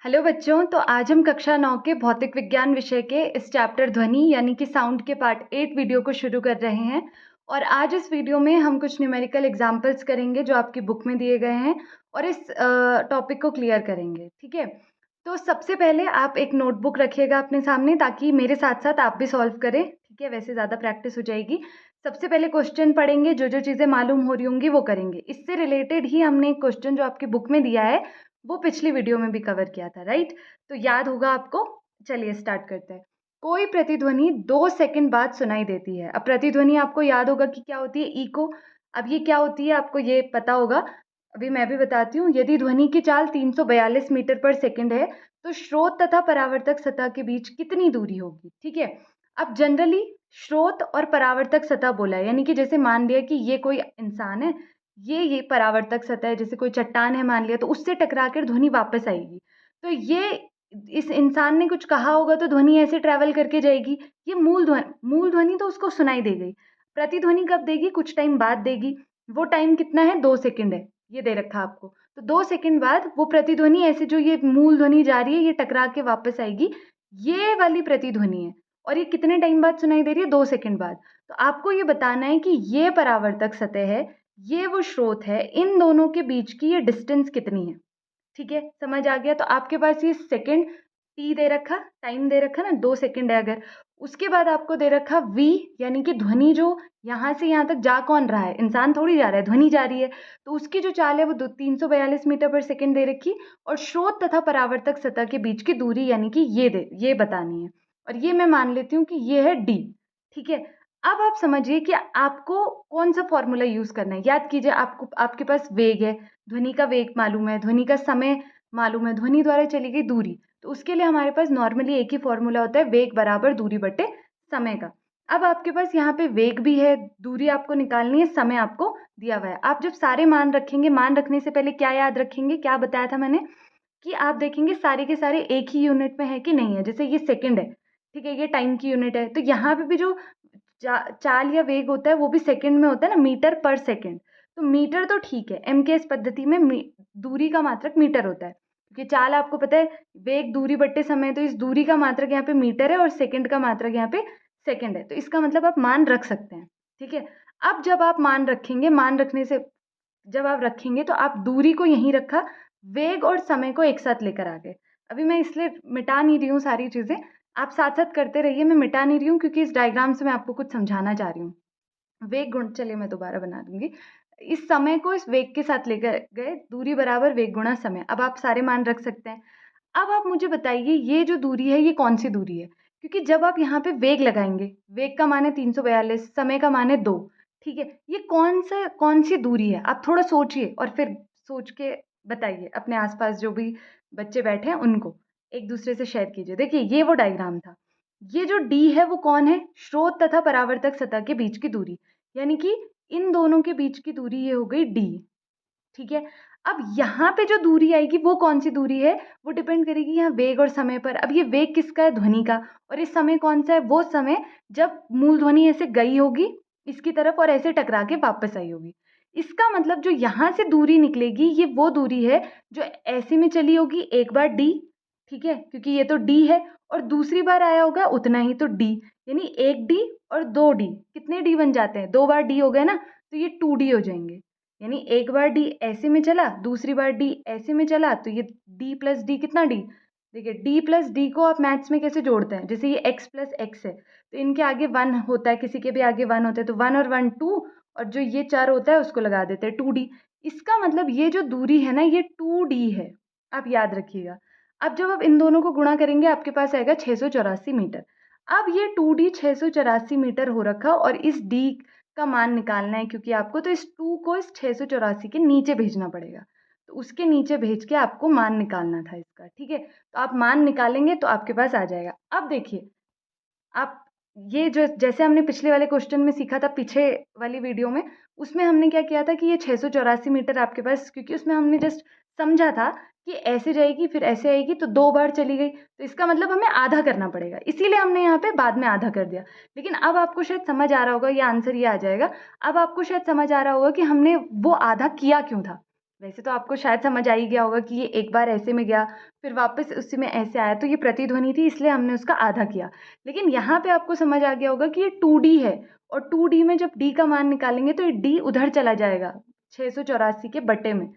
Hello बच्चों, तो आज हम कक्षा 9 के भौतिक विज्ञान विषय के इस चैप्टर ध्वनि यानी कि साउंड के पार्ट 8 वीडियो को शुरू कर रहे हैं। और आज इस वीडियो में हम कुछ न्यूमेरिकल एग्जाम्पल्स करेंगे जो आपकी बुक में दिए गए हैं और इस टॉपिक को क्लियर करेंगे। ठीक है, तो सबसे पहले आप एक नोटबुक रखिएगा अपने सामने ताकि मेरे साथ साथ आप भी सॉल्व करें। ठीक है, वैसे ज़्यादा प्रैक्टिस हो जाएगी। सबसे पहले क्वेश्चन पढ़ेंगे, जो जो चीज़ें मालूम हो रही होंगी वो करेंगे। इससे रिलेटेड ही हमने एक क्वेश्चन जो आपकी बुक में दिया है वो पिछली वीडियो में भी कवर किया था, राइट? तो याद होगा आपको। चलिए स्टार्ट करते हैं। कोई प्रतिध्वनि 2 सेकंड बाद सुनाई देती है। अब प्रतिध्वनि आपको याद होगा कि क्या होती है, इको। अब ये क्या होती है आपको ये पता होगा, अभी मैं भी बताती हूँ। यदि ध्वनि की चाल 342 मीटर पर सेकंड है तो स्रोत तथा परावर्तक सतह के बीच कितनी दूरी होगी? ठीक है, अब जनरली स्रोत और परावर्तक सतह बोला है, यानी कि जैसे मान लिया कि ये कोई इंसान है, ये परावर्तक सतह है, जैसे कोई चट्टान है मान लिया, तो उससे टकरा कर ध्वनि वापस आएगी। तो ये इस इंसान ने कुछ कहा होगा तो ध्वनि ऐसे ट्रैवल करके जाएगी। ये मूल ध्वनि तो उसको सुनाई दे गई। प्रतिध्वनि कब देगी? कुछ टाइम बाद देगी। वो टाइम कितना है? 2 सेकंड है, ये दे रखा आपको। तो 2 सेकंड बाद वो प्रतिध्वनि ऐसे जो ये मूल ध्वनि जा रही है ये टकरा के वापस आएगी। ये वाली प्रतिध्वनि है। और ये कितने टाइम बाद सुनाई दे रही है? 2 सेकंड बाद। तो आपको ये बताना है कि ये परावर्तक सतह है, ये वो स्रोत है, इन दोनों के बीच की ये डिस्टेंस कितनी है। ठीक है, समझ आ गया? तो आपके पास ये सेकंड टी दे रखा, टाइम दे रखा ना, 2 सेकंड है अगर। उसके बाद आपको दे रखा वी, यानी कि ध्वनि जो यहाँ से यहाँ तक जा कौन रहा है? इंसान थोड़ी जा रहा है, ध्वनि जा रही है। तो उसकी जो चाल है वो 342 मीटर पर सेकंड दे रखी। और स्रोत तथा परावर्तक सतह के बीच की दूरी यानी कि ये बतानी है। और ये मैं मान लेती हूँ कि ये है डी। ठीक है, अब आप समझिए कि आपको कौन सा फॉर्मूला यूज करना है। याद कीजिए, आपको आपके पास वेग है, ध्वनि का वेग मालूम है, ध्वनि का समय मालूम है, ध्वनि द्वारा चली गई दूरी। तो उसके लिए हमारे पास नॉर्मली एक ही फॉर्मूला होता है, वेग बराबर दूरी बटे समय का। अब आपके पास यहाँ पे वेग भी है, दूरी आपको निकालनी है, समय आपको दिया हुआ है। आप जब सारे मान रखेंगे, मान रखने से पहले क्या याद रखेंगे, क्या बताया था मैंने कि आप देखेंगे सारे के सारे एक ही यूनिट में है कि नहीं है। जैसे ये सेकंड है, ठीक है, ये टाइम की यूनिट है, तो यहाँ पे भी जो चाल या वेग होता है वो भी सेकंड में होता है ना, मीटर पर सेकंड। तो मीटर तो ठीक है, एम के इस पद्धति में दूरी का मात्रक मीटर होता है, क्योंकि चाल आपको पता है वेग दूरी बट्टे समय, तो इस दूरी का मात्रक यहाँ पे मीटर है और सेकंड का मात्रक यहाँ पे सेकंड है। तो इसका मतलब आप मान रख सकते हैं। ठीक है, अब जब आप मान रखेंगे, मान रखने से जब आप रखेंगे तो आप दूरी को यहीं रखा, वेग और समय को एक साथ लेकर आ गए। अभी मैं इसलिए मिटा नहीं रही हूँ सारी चीजें, आप साथ साथ करते रहिए। मैं मिटा नहीं रही हूँ क्योंकि इस डायग्राम से मैं आपको कुछ समझाना चाह रही हूँ। वेग गुण, चलिए मैं दोबारा बना दूंगी। इस समय को इस वेग के साथ लेकर गए, दूरी बराबर वेग गुणा समय। अब आप सारे मान रख सकते हैं। अब आप मुझे बताइए ये जो दूरी है ये कौन सी दूरी है? क्योंकि जब आप यहाँ पे वेग लगाएंगे, वेग का मान है 342, समय का मान है 2। ठीक है, ये कौन सी दूरी है? आप थोड़ा सोचिए और फिर सोच के बताइए। अपने आसपास जो भी बच्चे बैठे हैं उनको एक दूसरे से शेयर कीजिए। देखिए ये वो डायग्राम था। ये जो डी है वो कौन है? स्रोत तथा परावर्तक सतह के बीच की दूरी, यानी कि इन दोनों के बीच की दूरी ये हो गई डी। ठीक है, अब यहाँ पे जो दूरी आएगी वो कौन सी दूरी है? वो डिपेंड करेगी यहाँ वेग और समय पर। अब ये वेग किसका है? ध्वनि का। और इस समय कौन सा है? वो समय जब मूल ध्वनि ऐसे गई होगी इसकी तरफ और ऐसे टकरा के वापस आई होगी। इसका मतलब जो यहाँ से दूरी निकलेगी ये वो दूरी है जो ऐसे में चली होगी एक बार डी, ठीक है, क्योंकि ये तो डी है, और दूसरी बार आया होगा उतना ही, तो डी, यानी एक डी और 2 डी। कितने डी बन जाते हैं? 2 बार डी हो गए ना, तो ये 2 डी हो जाएंगे। यानी एक बार डी ऐसे में चला, दूसरी बार डी ऐसे में चला, तो ये डी प्लस डी कितना डी? देखिए डी प्लस डी को आप मैथ्स में कैसे जोड़ते हैं? जैसे ये एक्स प्लस एक्स है तो इनके आगे 1 होता है, किसी के भी आगे 1 होता है, तो 1 और 1 2, और जो ये 4 होता है उसको लगा देते हैं 2D। इसका मतलब ये जो दूरी है ना ये 2D है, आप याद रखिएगा। अब जब आप इन दोनों को गुणा करेंगे आपके पास आएगा 684 मीटर। अब ये 2D 684 मीटर हो रखा, और इस D का मान निकालना है क्योंकि आपको, तो इस 2 को इस 684 के नीचे भेजना पड़ेगा। तो उसके नीचे भेज के आपको मान निकालना था इसका। ठीक है, तो आप मान निकालेंगे तो आपके पास आ जाएगा। अब देखिए आप, ये जो जैसे हमने पिछले वाले क्वेश्चन में सीखा था, पीछे वाली वीडियो में, उसमें हमने क्या किया था कि ये 684 मीटर आपके पास, क्योंकि उसमें हमने जस्ट समझा था कि ऐसे जाएगी फिर ऐसे आएगी, तो 2 बार चली गई, तो इसका मतलब हमें आधा करना पड़ेगा, इसीलिए हमने यहाँ पे बाद में आधा कर दिया। लेकिन अब आपको शायद समझ आ रहा होगा, ये आंसर ये आ जाएगा। अब आपको शायद समझ आ रहा होगा कि हमने वो आधा किया क्यों था। वैसे तो आपको शायद समझ आ ही गया होगा कि ये एक बार ऐसे में गया, फिर वापस उसी में ऐसे आया, तो ये प्रतिध्वनि थी इसलिए हमने उसका आधा किया। लेकिन यहाँ पे आपको समझ आ गया होगा कि ये 2D है और 2D में जब D का मान निकालेंगे तो ये D उधर चला जाएगा 684 के बटे में।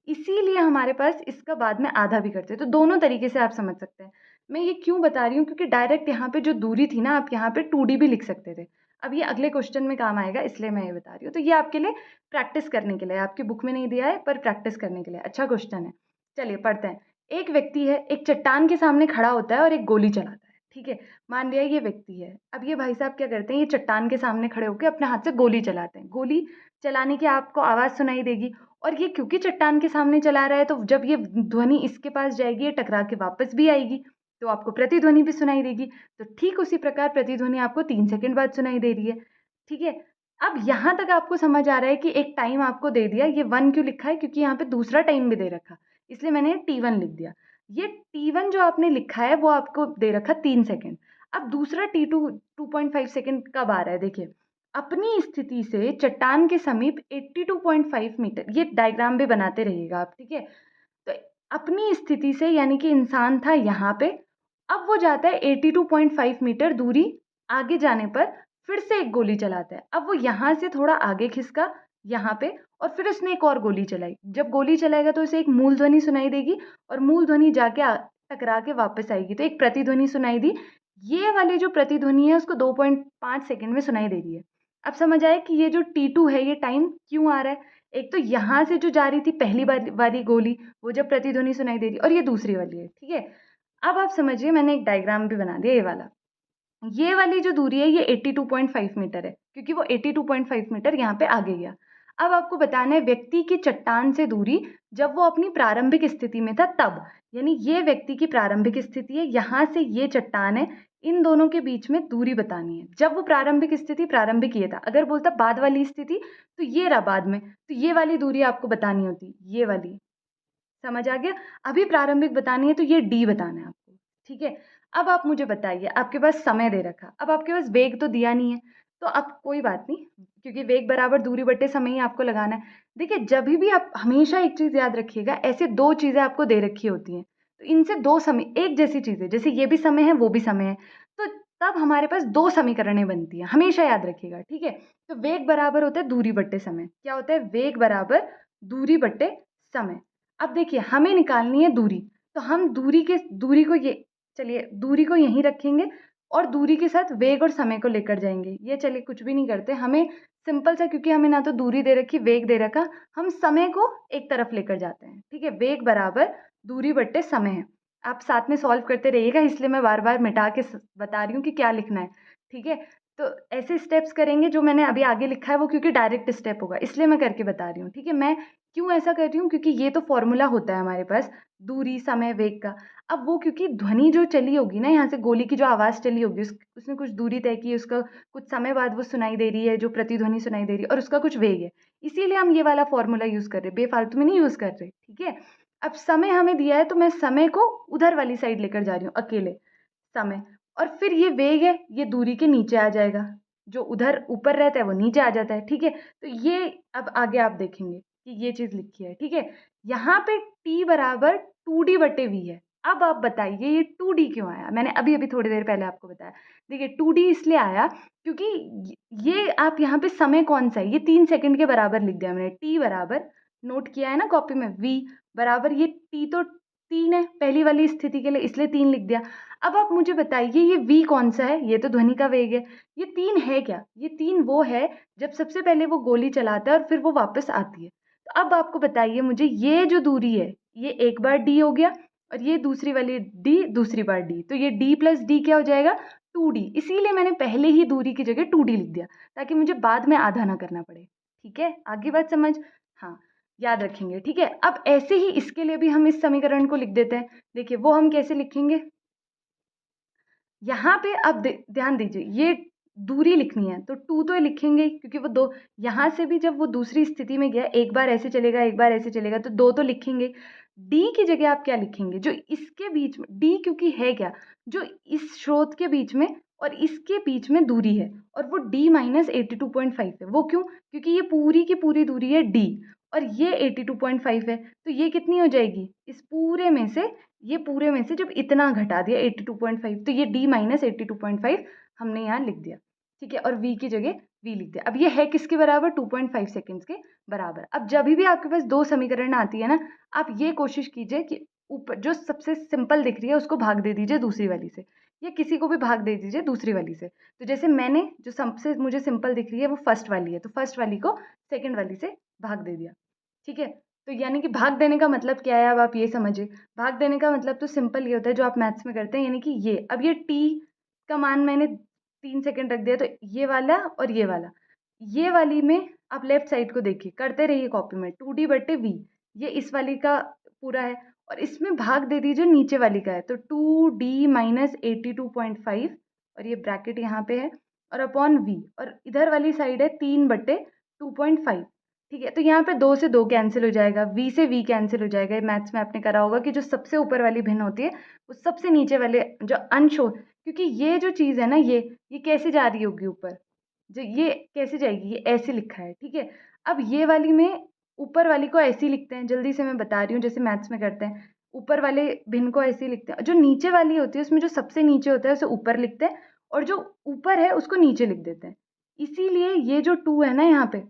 इसीलिए हमारे पास इसका बाद में आधा भी करते हैं। तो दोनों तरीके से आप समझ सकते हैं। मैं ये क्यों बता रही हूँ क्योंकि डायरेक्ट यहाँ पे जो दूरी थी ना, आप यहाँ पे 2D भी लिख सकते थे। अब ये अगले क्वेश्चन में काम आएगा इसलिए मैं ये बता रही हूँ। तो ये आपके लिए प्रैक्टिस करने के लिए, आपकी बुक में नहीं दिया है पर प्रैक्टिस करने के लिए अच्छा क्वेश्चन है। चलिए पढ़ते हैं। एक व्यक्ति है, एक चट्टान के सामने खड़ा होता है और एक गोली चलाता है। ठीक है, मान लिया ये व्यक्ति है। अब ये भाई साहब क्या करते हैं, ये चट्टान के सामने खड़े होकर अपने हाथ से गोली चलाते हैं। गोली चलाने की आपको आवाज़ सुनाई देगी और ये क्योंकि चट्टान के सामने चला रहा है तो जब ये ध्वनि इसके पास जाएगी ये टकरा के वापस भी आएगी, तो आपको प्रतिध्वनि भी सुनाई देगी। तो ठीक उसी प्रकार प्रतिध्वनि आपको 3 सेकंड बाद सुनाई दे रही है। ठीक है, अब यहाँ तक आपको समझ आ रहा है कि एक टाइम आपको दे दिया। ये 1 क्यों लिखा है क्योंकि यहाँ पे दूसरा टाइम भी दे रखा, इसलिए मैंने T1 लिख दिया। ये T1 जो आपने लिखा है वो आपको दे रखा 3 सेकंड। अब दूसरा T2 2.5 सेकंड कब आ रहा है, देखिए अपनी स्थिति से चट्टान के समीप 82.5 मीटर, ये डायग्राम भी बनाते रहिएगा आप। ठीक है, तो अपनी स्थिति से यानी कि इंसान था यहाँ पे, अब वो जाता है 82.5 मीटर दूरी आगे जाने पर फिर से एक गोली चलाता है। अब वो यहाँ से थोड़ा आगे खिसका यहाँ पे और फिर उसने एक और गोली चलाई। जब गोली चलाएगा तो उसे एक मूल ध्वनि सुनाई देगी और मूल ध्वनि जाके टकरा के वापस आएगी, तो एक प्रतिध्वनि सुनाई दी। ये वाली जो प्रतिध्वनि है उसको 2.5 सेकंड में सुनाई दे रही है। अब समझ आया कि ये जो T2 है ये टाइम क्यों आ रहा है। एक तो यहाँ से जो जा रही थी पहली वाली गोली, वो जब प्रतिध्वनि सुनाई दे रही और ये दूसरी वाली है। ठीक है, अब आप समझिए मैंने एक डायग्राम भी बना दिया। ये वाली जो दूरी है ये 82.5 मीटर है क्योंकि वो 82.5 मीटर यहाँ पे आगे गया। अब आपको बताना है व्यक्ति की चट्टान से दूरी जब वो अपनी प्रारंभिक स्थिति में था तब, यानी ये व्यक्ति की प्रारंभिक स्थिति है, यहाँ से ये चट्टान है, इन दोनों के बीच में दूरी बतानी है। जब वो प्रारंभिक स्थिति, प्रारंभिक ये था, अगर बोलता बाद वाली स्थिति तो ये रहा बाद में, तो ये वाली दूरी आपको बतानी होती, ये वाली। समझ आ गया। अभी प्रारंभिक बतानी है तो ये D बताना है आपको। ठीक है, अब आप मुझे बताइए, आपके पास समय दे रखा, अब आपके पास वेग तो दिया नहीं है, तो अब कोई बात नहीं क्योंकि वेग बराबर दूरी बटे समय ही आपको लगाना है। देखिए जब भी आप हमेशा एक चीज़ याद रखिएगा, ऐसे दो चीज़ें आपको दे रखी होती हैं तो इनसे दो समय एक जैसी चीज़ें, जैसे ये भी समय है वो भी समय है, तो तब हमारे पास दो समीकरणें बनती हैं, हमेशा याद रखिएगा। ठीक है, तो वेग बराबर होता है दूरी बट्टे समय। क्या होता है, वेग बराबर दूरी बट्टे समय। अब देखिए हमें निकालनी है दूरी, तो हम दूरी को ये, चलिए दूरी को यहीं रखेंगे और दूरी के साथ वेग और समय को लेकर जाएंगे। ये चलिए कुछ भी नहीं करते, हमें सिंपल सा, क्योंकि हमें ना तो दूरी दे रखी वेग दे रखा, हम समय को एक तरफ लेकर जाते हैं। ठीक है, वेग बराबर दूरी बट्टे समय है। आप साथ में सॉल्व करते रहिएगा, इसलिए मैं बार बार मिटा के बता रही हूँ कि क्या लिखना है। ठीक है, तो ऐसे स्टेप्स करेंगे, जो मैंने अभी आगे लिखा है वो क्योंकि डायरेक्ट स्टेप होगा इसलिए मैं करके बता रही हूँ। ठीक है, मैं क्यों ऐसा कर रही हूँ क्योंकि ये तो फॉर्मूला होता है हमारे पास दूरी समय वेग का। अब वो क्योंकि ध्वनि जो चली होगी ना, यहाँ से गोली की जो आवाज़ चली होगी उसने कुछ दूरी तय की है, उसका कुछ समय बाद वो सुनाई दे रही है, जो प्रतिध्वनि सुनाई दे रही है और उसका कुछ वेग है, इसीलिए हम ये वाला फॉर्मूला यूज़ कर रहे हैं, बेफालतू में नहीं यूज़ कर रहे। ठीक है, अब समय हमें दिया है तो मैं समय को उधर वाली साइड लेकर जा रही हूँ अकेले, समय, और फिर ये वेग है ये दूरी के नीचे आ जाएगा, जो उधर ऊपर रहता है वो नीचे आ जाता है। ठीक है, तो ये अब आगे आप देखेंगे कि ये चीज़ लिखी है। ठीक है, यहाँ पे t बराबर 2D बटे v है। अब आप बताइए ये 2D क्यों आया, मैंने अभी अभी थोड़ी देर पहले आपको बताया। देखिए 2D इसलिए आया क्योंकि ये आप यहाँ पे समय कौन सा है, ये 3 सेकंड के बराबर लिख दिया मैंने। t बराबर, नोट किया है ना कॉपी में, v बराबर ये t तो 3 है पहली वाली स्थिति के लिए, इसलिए 3 लिख दिया। अब आप मुझे बताइए ये v कौन सा है, ये तो ध्वनि का वेग है। ये 3 है क्या, ये 3 वो है जब सबसे पहले वो गोली चलाता है और फिर वो वापस आती है। तो अब आपको बताइए मुझे, ये जो दूरी है ये एक बार d हो गया और ये दूसरी वाली d दूसरी बार d, तो ये d प्लस d क्या हो जाएगा 2d। इसीलिए मैंने पहले ही दूरी की जगह 2d लिख दिया ताकि मुझे बाद में आधा ना करना पड़े। ठीक है, आगे बात समझ, हाँ याद रखेंगे। ठीक है, अब ऐसे ही इसके लिए भी हम इस समीकरण को लिख देते हैं। देखिए वो हम कैसे लिखेंगे, यहाँ पे अब ध्यान दीजिए, ये दूरी लिखनी है तो 2 तो लिखेंगे क्योंकि वो दो, यहाँ से भी जब वो दूसरी स्थिति में गया, एक बार ऐसे चलेगा एक बार ऐसे चलेगा, तो 2 तो लिखेंगे। d की जगह आप क्या लिखेंगे, जो इसके बीच में, d क्योंकि है क्या, जो इस स्रोत के बीच में और इसके बीच में दूरी है, और वो d माइनस 82.5 है। वो क्यों, क्योंकि ये पूरी की पूरी दूरी है d और ये 82.5 है, तो ये कितनी हो जाएगी इस पूरे में से, ये पूरे में से जब इतना घटा दिया 82.5, तो ये d माइनस 82.5 हमने यहाँ लिख दिया, ठीक है, और v की जगह v लिख दिया। अब ये है किसके बराबर, 2.5 सेकेंड्स के बराबर। अब जब भी आपके पास दो समीकरण आती है ना, आप ये कोशिश कीजिए कि ऊपर जो सबसे सिंपल दिख रही है उसको भाग दे दीजिए दूसरी वाली से, या किसी को भी भाग दे दीजिए दूसरी वाली से। तो जैसे मैंने जो सबसे मुझे सिंपल दिख रही है वो फर्स्ट वाली है, तो फर्स्ट वाली को सेकंड वाली से भाग दे दिया, ठीक है। तो यानी कि भाग देने का मतलब क्या है, अब आप ये समझिए। भाग देने का मतलब तो सिंपल ये होता है जो आप मैथ्स में करते हैं, यानी कि ये, अब ये t का मान मैंने 3 सेकंड रख दिया, तो ये वाला और ये वाला, ये वाली में आप लेफ्ट साइड को देखिए, करते रहिए कॉपी में, 2d/v, ये इस वाली का पूरा है, और इसमें भाग दे दीजिए नीचे वाली का है, तो 2d माइनस 82.5, और ये ब्रैकेट यहाँ पे है, और अपॉन v, और इधर वाली साइड है 3/2.5, ठीक है। तो यहाँ पे 2 से 2 कैंसिल हो जाएगा, v से v कैंसिल हो जाएगा। मैथ्स में आपने करा होगा कि जो सबसे ऊपर वाली भिन्न होती है वो सबसे नीचे वाले जो अंश हो, क्योंकि ये जो चीज़ है ना, ये कैसे जा रही होगी ऊपर, जो ये कैसे जाएगी, ये ऐसे लिखा है, ठीक है। अब ये वाली में ऊपर वाली को ऐसे ही लिखते हैं, जल्दी से मैं बता रही हूँ जैसे मैथ्स में करते हैं, ऊपर वाले भिन्न को ऐसे ही लिखते हैं, जो नीचे वाली होती है उसमें जो सबसे नीचे होता है उसे ऊपर लिखते हैं, और जो ऊपर है उसको नीचे लिख देते हैं। इसीलिए ये जो 2 है ना यहाँ पे,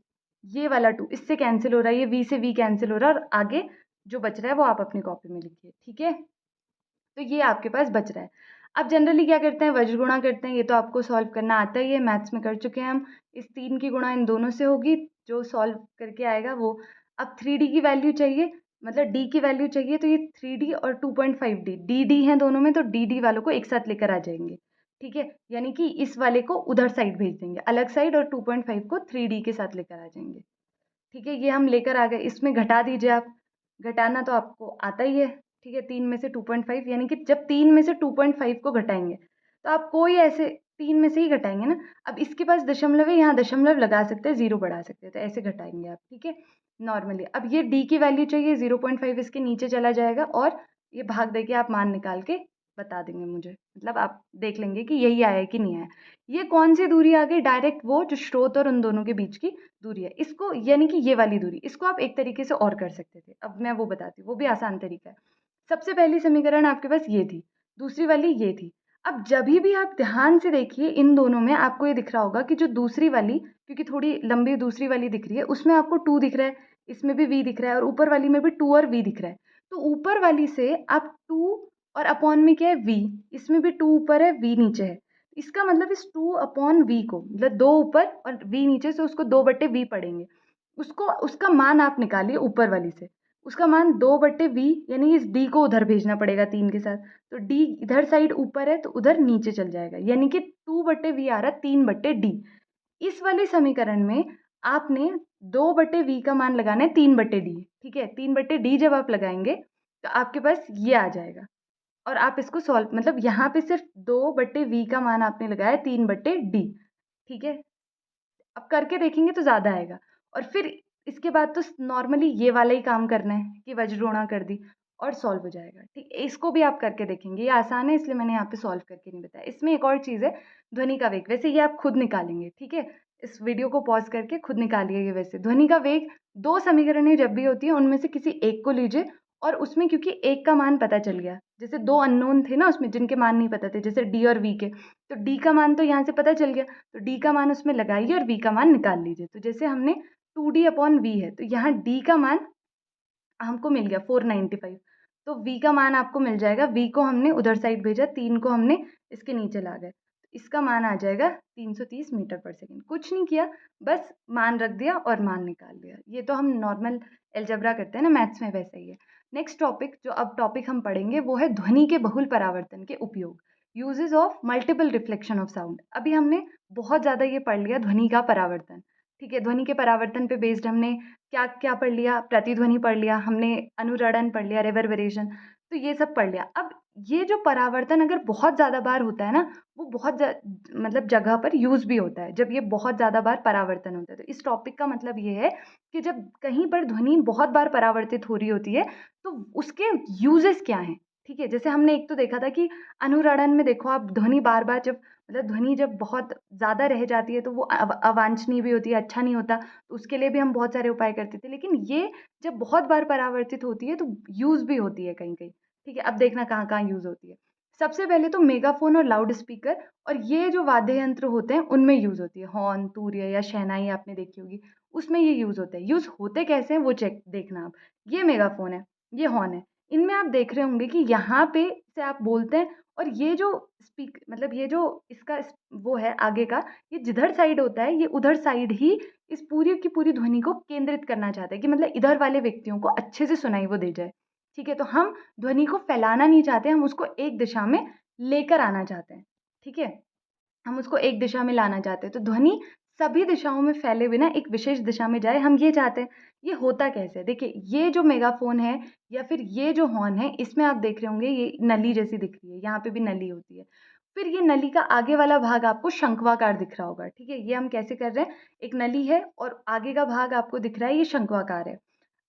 ये वाला 2 इससे कैंसिल हो रहा है, ये v से v कैंसिल हो रहा है, और आगे जो बच रहा है वो आप अपनी कॉपी में लिखिए, ठीक है। तो ये आपके पास बच रहा है। अब जनरली क्या करते हैं, वज्र गुणा करते हैं, ये तो आपको सॉल्व करना आता ही है, मैथ्स में कर चुके हैं हम। इस 3 की गुणा इन दोनों से होगी, जो सॉल्व करके आएगा वो। अब 3d की वैल्यू चाहिए, मतलब d की वैल्यू चाहिए, तो ये 3d और 2.5d, dd हैं दोनों में, तो dd वालों को एक साथ लेकर आ जाएंगे, ठीक है। यानी कि इस वाले को उधर साइड भेज देंगे अलग साइड, और 2.5 को 3d के साथ लेकर आ जाएंगे, ठीक है। ये हम लेकर आ गए, इसमें घटा दीजिए आप, घटाना तो आपको आता ही है, ठीक है। 3 में से 2.5, यानी कि जब 3 में से 2.5 को घटाएंगे तो आप कोई ऐसे 3 में से ही घटाएंगे ना। अब इसके पास दशमलव है, यहाँ दशमलव लगा सकते हैं, 0 बढ़ा सकते हैं, तो ऐसे घटाएंगे आप, ठीक है, नॉर्मली। अब ये d की वैल्यू चाहिए, 0.5 इसके नीचे चला जाएगा, और ये भाग दे के आप मान निकाल के बता देंगे मुझे, मतलब आप देख लेंगे कि यही आया है कि नहीं आया। ये कौन सी दूरी आ गई, डायरेक्ट वो जो स्रोत और उन दोनों के बीच की दूरी है, इसको यानी कि ये वाली दूरी, इसको आप एक तरीके से और कर सकते थे, अब मैं वो बताती हूँ, वो भी आसान तरीका है। सबसे पहली समीकरण आपके पास ये थी, दूसरी वाली ये थी। अब जब भी आप ध्यान से देखिए, इन दोनों में आपको ये दिख रहा होगा कि जो दूसरी वाली, क्योंकि थोड़ी लंबी दूसरी वाली दिख रही है, उसमें आपको 2 दिख रहा है, इसमें भी v दिख रहा है, और ऊपर वाली में भी 2 और v दिख रहा है। तो ऊपर वाली से आप 2 और अपॉन में क्या है v, इसमें भी 2 ऊपर है v नीचे है, इसका मतलब इस 2 अपॉन v को, मतलब 2 ऊपर और v नीचे से, उसको 2/v पढ़ेंगे, उसको उसका मान आप निकालिए ऊपर वाली से, उसका मान 2/v, यानी इस d को उधर भेजना पड़ेगा 3 के साथ, तो d इधर साइड ऊपर है तो उधर नीचे चल जाएगा, यानी कि 2/v आ रहा 3/d। इस वाली समीकरण में आपने 2/v का मान लगाना है 3/d, ठीक है। 3/d जब आप लगाएंगे तो आपके पास ये आ जाएगा, और आप इसको सॉल्व, मतलब यहाँ पे सिर्फ 2/v का मान आपने लगाया 3/d, ठीक है। अब करके देखेंगे तो ज़्यादा आएगा, और फिर इसके बाद तो नॉर्मली ये वाला ही काम करना है कि वज्रगुणा कर दी और सॉल्व हो जाएगा, ठीक है। इसको भी आप करके देखेंगे, ये आसान है इसलिए मैंने यहाँ पे सॉल्व करके नहीं बताया। इसमें एक और चीज़ है, ध्वनि का वेग, वैसे ये आप खुद निकालेंगे, ठीक है। इस वीडियो को पॉज करके खुद निकालिए। वैसे ध्वनि का वेग, दो समीकरणें जब भी होती है उनमें से किसी एक को लीजिए, और उसमें क्योंकि एक का मान पता चल गया, जैसे 2 अननोन थे ना उसमें जिनके मान नहीं पता थे, जैसे डी और वी के, तो डी का मान तो यहाँ से पता चल गया, तो डी का मान उसमें लगाइए और वी का मान निकाल लीजिए। तो जैसे हमने 2d/v है, तो यहाँ डी का मान हमको मिल गया 495, तो v का मान आपको मिल जाएगा, v को हमने उधर साइड भेजा, 3 को हमने इसके नीचे ला गए, तो इसका मान आ जाएगा 330 मीटर पर सेकंड। कुछ नहीं किया, बस मान रख दिया और मान निकाल लिया। ये तो हम नॉर्मल अलजेब्रा करते हैं ना मैथ्स में, वैसा ही है। नेक्स्ट टॉपिक, जो अब टॉपिक हम पढ़ेंगे वो है ध्वनि के बहुल परावर्तन के उपयोग, uses of multiple reflection of sound. अभी हमने बहुत ज़्यादा ये पढ़ लिया ध्वनि का परावर्तन, ठीक है। ध्वनि के परावर्तन पे बेस्ड हमने क्या क्या पढ़ लिया, प्रतिध्वनि पढ़ लिया हमने, अनुरणन पढ़ लिया, रिवर्बरेशन, तो ये सब पढ़ लिया। अब ये जो परावर्तन अगर बहुत ज़्यादा बार होता है ना, वो बहुत मतलब जगह पर यूज़ भी होता है, जब ये बहुत ज़्यादा बार परावर्तन होता है। तो इस टॉपिक का मतलब ये है कि जब कहीं पर ध्वनि बहुत बार परावर्तित हो रही होती है तो उसके यूजेस क्या हैं, ठीक है? जैसे हमने एक तो देखा था कि अनुरणन में देखो आप ध्वनि बार-बार जब मतलब ध्वनि जब बहुत ज़्यादा रह जाती है तो वो अवांछनीय भी होती है, अच्छा नहीं होता, तो उसके लिए भी हम बहुत सारे उपाय करते थे। लेकिन ये जब बहुत बार परावर्तित होती है तो यूज़ भी होती है कहीं-कहीं, ठीक है? अब देखना कहाँ-कहाँ यूज़ होती है। सबसे पहले तो मेगाफ़ोन और लाउड स्पीकर और ये जो वाद्य यंत्र होते हैं उनमें यूज़ होती है। हॉर्न, तूर्य या शहनाई आपने देखी होगी, उसमें ये यूज़ होते हैं। यूज़ होते कैसे हैं वो चेक देखना आप। ये मेगाफ़ोन है, ये हॉर्न है। इनमें आप देख रहे होंगे कि यहाँ पे से आप बोलते हैं और ये जो मतलब ये जो इसका वो है आगे का, ये जिधर साइड होता है, ये उधर साइड ही इस पूरी की पूरी ध्वनि को केंद्रित करना चाहता है कि मतलब इधर वाले व्यक्तियों को अच्छे से सुनाई वो दे जाए। ठीक है? तो हम ध्वनि को फैलाना नहीं चाहते, हम उसको एक दिशा में लेकर आना चाहते हैं। ठीक है? हम उसको एक दिशा में लाना चाहते हैं। तो ध्वनि सभी दिशाओं में फैले बिना एक विशेष दिशा में जाए, हम ये चाहते हैं। ये होता कैसे है? देखिए, ये जो मेगाफ़ोन है या फिर ये जो हॉर्न है, इसमें आप देख रहे होंगे ये नली जैसी दिख रही है, यहाँ पे भी नली होती है। फिर ये नली का आगे वाला भाग आपको शंक्वाकार दिख रहा होगा, ठीक है? ये हम कैसे कर रहे हैं, एक नली है और आगे का भाग आपको दिख रहा है, ये शंक्वाकार है।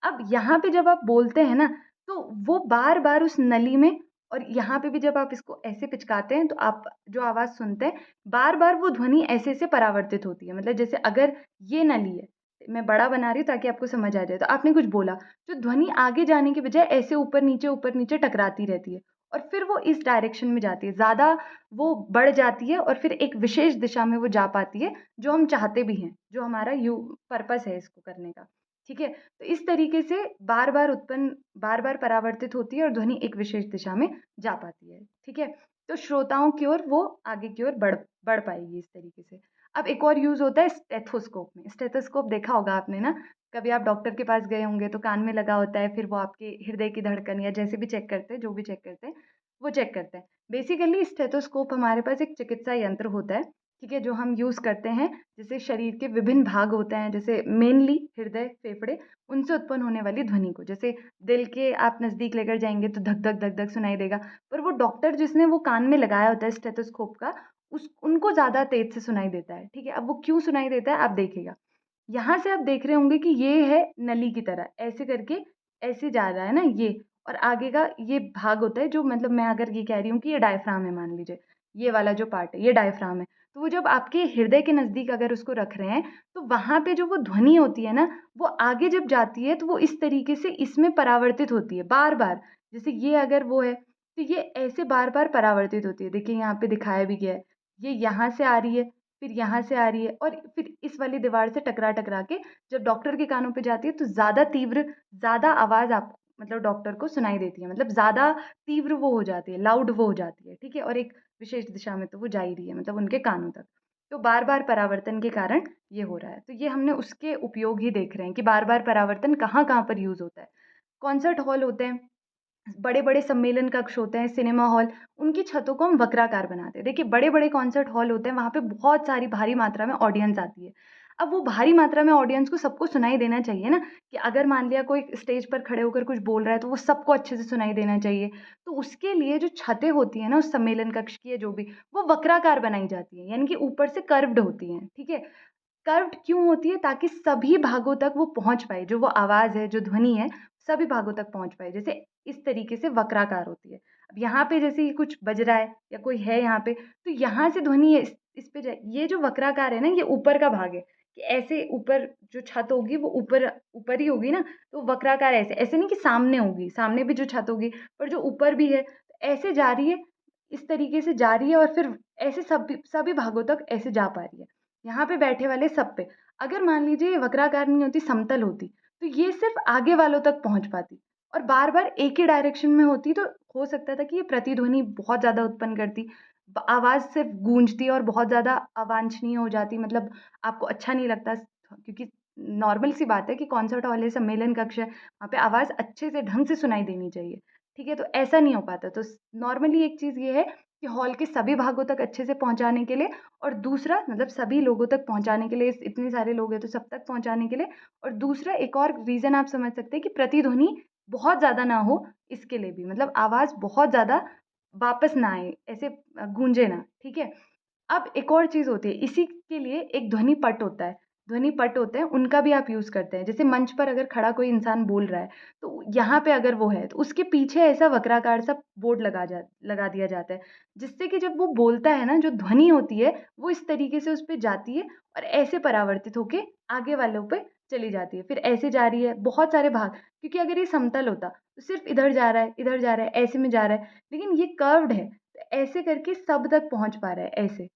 अब यहाँ पे जब आप बोलते हैं ना, तो वो बार-बार उस नली में और यहाँ पे भी जब आप इसको ऐसे पिचकाते हैं, तो आप जो आवाज़ सुनते हैं, बार-बार वो ध्वनि ऐसे-ऐसे परावर्तित होती है। मतलब जैसे अगर ये नली है, मैं बड़ा बना रही हूँ ताकि आपको समझ आ जाए। तो आपने कुछ बोला, जो ध्वनि आगे जाने के बजाय ऐसे ऊपर नीचे टकराती रहती है और फिर वो इस डायरेक्शन में जाती है। ज़्यादा वो बढ़ जाती है और फिर एक विशेष दिशा में वो जा पाती है, जो हम चाहते भी हैं, जो हमारा पर्पस है इसको करने का। ठीक है? तो इस तरीके से बार-बार परावर्तित होती है और ध्वनि एक विशेष दिशा में जा पाती है, ठीक है? तो श्रोताओं की ओर वो आगे की ओर बढ़ पाएगी इस तरीके से। अब एक और यूज़ होता है स्टेथोस्कोप में। स्टेथोस्कोप देखा होगा आपने ना? कभी आप डॉक्टर के पास गए होंगे तो कान में लगा होता है, फिर वो आपके हृदय की धड़कन या जैसे भी चेक करते हैं, जो भी चेक करते हैं, वो चेक करते हैं। बेसिकली स्टेथोस्कोप हमारे पास एक चिकित्सा यंत्र होता है, ठीक है? जो हम यूज़ करते हैं, जैसे शरीर के विभिन्न भाग होते हैं, जैसे मेनली हृदय, फेफड़े, उनसे उत्पन्न होने वाली ध्वनि को। जैसे दिल के आप नज़दीक लेकर जाएँगे तो धक, धक, धक, धक सुनाई देगा, पर वो डॉक्टर जिसने वो कान में लगाया होता है स्टेथोस्कोप का, उस उनको ज़्यादा तेज़ से सुनाई देता है, ठीक है? अब वो क्यों सुनाई देता है, आप देखिएगा। यहाँ से आप देख रहे होंगे कि ये है नली की तरह, ऐसे करके ऐसे जा रहा है ना ये और आगे का ये भाग होता है जो मतलब मैं अगर ये कह रही हूँ कि ये डायफ्राम है मान लीजिए, ये वाला जो पार्ट है, ये डायफ्राम है। तो वो जब आपके हृदय के नज़दीक अगर उसको रख रहे हैं, तो वहाँ पे जो वो ध्वनि होती है ना, वो आगे जब जाती है, तो वो इस तरीके से इसमें परावर्तित होती है, बार-बार। जैसे ये अगर वो है, तो ये ऐसे बार-बार परावर्तित होती है। देखिए यहाँ पे दिखाया भी गया है, ये यहाँ से आ रही है, फिर यहाँ से आ रही है और फिर इस वाली दीवार से टकरा-टकरा के जब डॉक्टर के कानों पे जाती है, तो ज़्यादा तीव्र, ज़्यादा आवाज़ आपको मतलब डॉक्टर को सुनाई देती है। मतलब ज़्यादा तीव्र वो हो जाती है, लाउड वो हो जाती है, ठीक है? और एक विशेष दिशा में तो वो जा ही रही है, मतलब उनके कानों तक। तो बार-बार परावर्तन के कारण ये हो रहा है। तो ये हमने उसके उपयोग ही देख रहे हैं कि बार-बार परावर्तन कहाँ-कहाँ पर यूज़ होता है। कॉन्सर्ट हॉल होते हैं, बड़े-बड़े सम्मेलन कक्ष होते हैं, सिनेमा हॉल, उनकी छतों को हम वक्राकार बनाते हैं। देखिए, बड़े-बड़े कॉन्सर्ट हॉल होते हैं, वहाँ पे बहुत सारी भारी मात्रा में ऑडियंस आती है। अब वो भारी मात्रा में ऑडियंस को सबको सुनाई देना चाहिए ना, कि अगर मान लिया कोई स्टेज पर खड़े होकर कुछ बोल रहा है, तो वो सबको अच्छे से सुनाई देना चाहिए। तो उसके लिए जो छतें होती हैं ना, उस सम्मेलन कक्ष की या जो भी, वो वक्राकार बनाई जाती हैं, यानी कि ऊपर से कर्व्ड होती हैं, ठीक है? कर्व्ड क्यों होती है? ताकि सभी भागों तक वो पहुँच पाए, जो वो आवाज़ है, जो ध्वनि है, सभी भागों तक पहुँच पाए। जैसे इस तरीके से वक्राकार होती है। अब यहाँ पे जैसे ही कुछ बज रहा है या कोई है यहाँ पे, तो यहाँ से ध्वनि इस पे जाए। ये जो वक्राकार है ना, ये ऊपर का भाग है, कि ऐसे ऊपर जो छत होगी वो ऊपर ऊपर ही होगी ना, तो वक्राकार ऐसे, ऐसे नहीं कि सामने होगी, सामने भी जो छत होगी, पर जो ऊपर भी है, ऐसे जा रही है, इस तरीके से जा रही है और फिर ऐसे सभी सभी भागों तक ऐसे जा पा रही है। यहाँ पे बैठे वाले सब पे। अगर मान लीजिए ये वक्राकार नहीं होती, समतल होती, तो ये सिर्फ़ आगे वालों तक पहुँच पाती और बार-बार एक ही डायरेक्शन में होती तो हो सकता था कि ये प्रतिध्वनि बहुत ज़्यादा उत्पन्न करती। ब आवाज़ सिर्फ़ गूंजती और बहुत ज़्यादा अवांछनीय हो जाती, मतलब आपको अच्छा नहीं लगता क्योंकि नॉर्मल सी बात है कि कॉन्सर्ट हॉल है, सम्मेलन कक्ष है, वहाँ पे आवाज़ अच्छे से ढंग से सुनाई देनी चाहिए। ठीक है? तो ऐसा नहीं हो पाता। तो नॉर्मली एक चीज़ ये है कि हॉल के सभी भागों तक अच्छे से पहुँचाने के लिए और दूसरा मतलब सभी लोगों तक पहुँचाने के लिए, इतने सारे लोग हैं तो सब तक पहुँचाने के लिए और दूसरा एक और रीज़न आप समझ सकते हैं कि प्रतिध्वनि बहुत ज़्यादा ना हो, इसके लिए भी, मतलब आवाज़ बहुत ज़्यादा वापस ना आए, ऐसे गूंजे ना, ठीक है? अब एक और चीज़ होती है, इसी के लिए एक ध्वनि पट होता है, ध्वनि पट होते हैं, उनका भी आप यूज़ करते हैं। जैसे मंच पर अगर खड़ा कोई इंसान बोल रहा है, तो यहाँ पे अगर वो है, तो उसके पीछे ऐसा वक्राकार सा बोर्ड लगा दिया जाता है, जिससे कि जब वो बोलता है ना, जो ध्वनि होती है, वो इस तरीके से उस पे जाती है और ऐसे परावर्तित होके आगे वालों पे चली जाती है। फिर ऐसे जा रही है, बहुत सारे भाग, क्योंकि अगर ये समतल होता, तो सिर्फ़ इधर जा रहा है, इधर जा रहा है, ऐसे में जा रहा है, लेकिन ये कर्व्ड है, तो ऐसे करके सब तक पहुँच पा रहा है, ऐसे।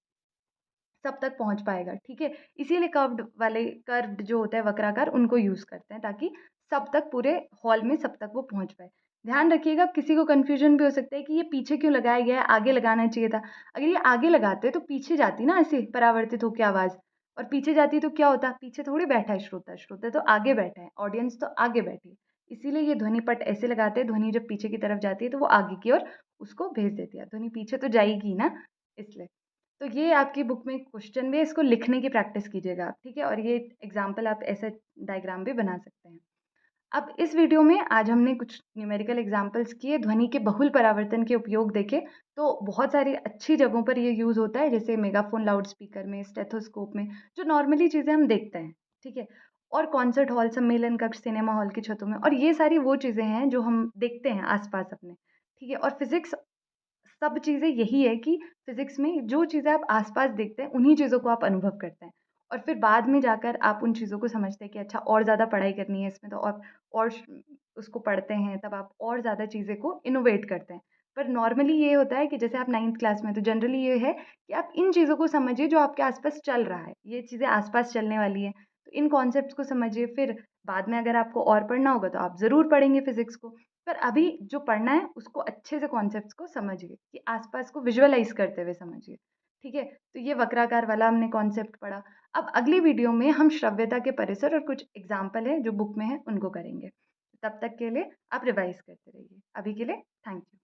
सब तक पहुँच पाएगा, ठीक है? इसीलिए कर्व्ड जो होता है वक्राकार उनको यूज़ करते हैं ताकि सब तक पूरे हॉल में सब तक वो पहुँच पाए। ध्यान रखिएगा किसी को कन्फ्यूज़न भी हो सकता है कि ये पीछे क्यों लगाया गया है, आगे लगाना चाहिए था। अगर ये आगे लगाते तो पीछे जाती ना ऐसे परावर्तित होके आवाज़ और पीछे जाती तो क्या होता? पीछे थोड़ी बैठा है श्रोता, श्रोता तो आगे बैठा है, ऑडियंस तो आगे बैठी है। इसीलिए ये ध्वनि पट ऐसे लगाते हैं, ध्वनि जब पीछे की तरफ जाती है तो वो आगे की ओर उसको भेज देती है। ध्वनि पीछे तो जाएगी ना इसलिए। तो ये आपकी बुक में क्वेश्चन भी है, इसको लिखने की प्रैक्टिस कीजिएगा आप, ठीक है? और ये एग्ज़ाम्पल आप ऐसे डायग्राम भी बना सकते हैं। अब इस वीडियो में आज हमने कुछ न्यूमेरिकल एग्ज़ाम्पल्स किए, ध्वनि के बहुल परावर्तन के उपयोग देखे, तो बहुत सारी अच्छी जगहों पर ये यूज़ होता है, जैसे मेगाफ़ोन लाउड स्पीकर में, स्टेथोस्कोप में, जो नॉर्मली चीज़ें हम देखते हैं, ठीक है? और कॉन्सर्ट हॉल, सम्मेलन कक्ष, सिनेमा हॉल की छतों में और ये सारी वो चीज़ें हैं जो हम देखते हैं आस-पास अपने, ठीक है? और फिज़िक्स सब चीज़ें यही है कि फ़िज़िक्स में जो चीज़ें आप आस-पास देखते हैं, उन्हीं चीज़ों को आप अनुभव करते हैं। और फिर बाद में जाकर आप उन चीज़ों को समझते हैं कि अच्छा और ज़्यादा पढ़ाई करनी है इसमें तो आप और श उसको पढ़ते हैं, तब आप और ज़्यादा चीज़ें को इनोवेट करते हैं। पर नॉर्मली ये होता है कि जैसे आप 9th क्लास में, तो जनरली ये है कि आप इन चीज़ों को समझिए जो आपके आस-पास चल रहा है। ये चीज़ें आस-पास चलने वाली हैं, तो इन कॉन्सेप्ट्स को समझिए। फिर बाद में अगर आपको और पढ़ना होगा, तो आप ज़रूर पढ़ेंगे फ़िज़िक्स को। पर अभी जो पढ़ना है उसको अच्छे से कॉन्सेप्ट्स को समझिए कि आसपास को विजुअलाइज़ करते हुए समझिए, ठीक है? तो ये वक्राकार वाला हमने कॉन्सेप्ट पढ़ा। अब अगली वीडियो में हम श्रव्यता के परिसर और कुछ एग्ज़ाम्पल हैं जो बुक में हैं उनको करेंगे। तब तक के लिए आप रिवाइज़ करते रहिए। अभी के लिए थैंक यू।